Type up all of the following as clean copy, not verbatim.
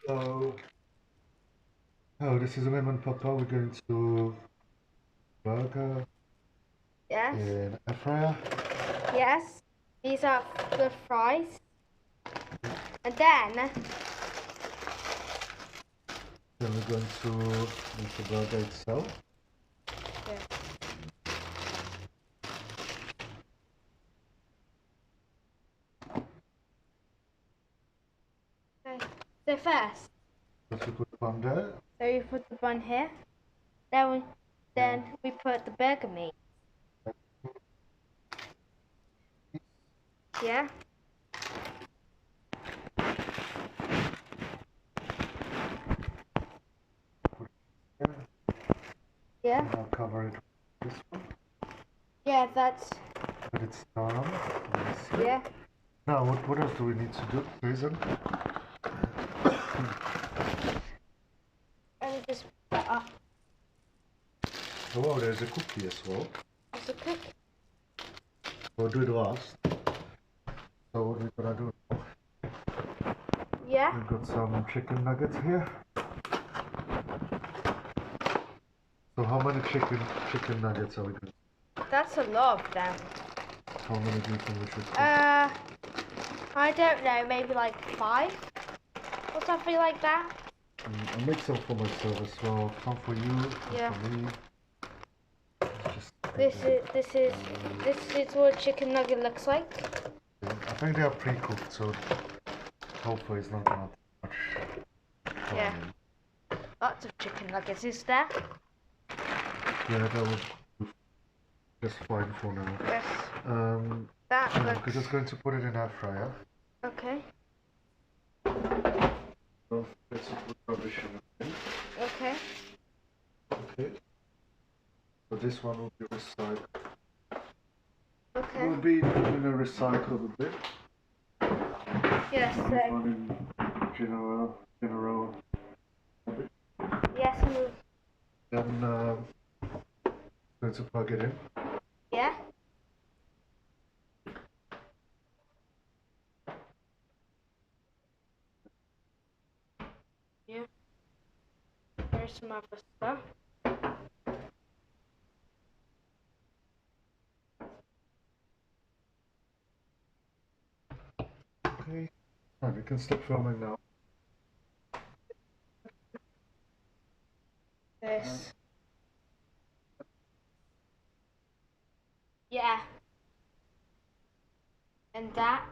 So, oh, this is a lemon papa. We're going to burger Yes. in air fryer. Yes. These are the fries. And then We're going to make the burger itself. yeah. Okay. So first, First we put the bun there. so we put the bun here. Then we put the burger meat. Yeah. Yeah. Yeah. And I'll cover it with this one. Yeah, that's But it's done. yeah. Now, what else do we need to do, Jason? And just put up Oh, there's a cookie as well. as a cookie. We'll do it last. So what we're gonna do? Yeah. We've got some chicken nuggets here. So how many chicken nuggets are we doing? That's a lot of them. How many do you think we should cook? I don't know, maybe like 5 or something like that. I'll make some for myself as well. Some for you, some Yeah. for me. Just This is what a chicken nugget looks like. I think they are pre-cooked, so hopefully it's not gonna be much. Yeah. Lots of chicken nuggets, is there? Yeah, that would be just fine for now. Yes. Yeah, we're Looks just going to put it in air fryer. okay. Don't forget to put rubbish in it. Okay. Okay. So this one will be recycled. Okay. We'll be doing a recyclable bin. Yes. This one in general. Yes. Then going to plug it in. Yeah. Yeah. There's some other stuff. Okay. Alright, we can stop filming now. This. Yeah. And that.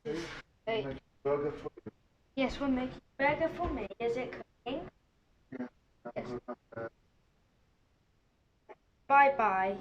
Okay. Wait. Make burger for you. Yes, we're making burger for me. Is it cooking? Yeah. Yes. Yes. Bye bye.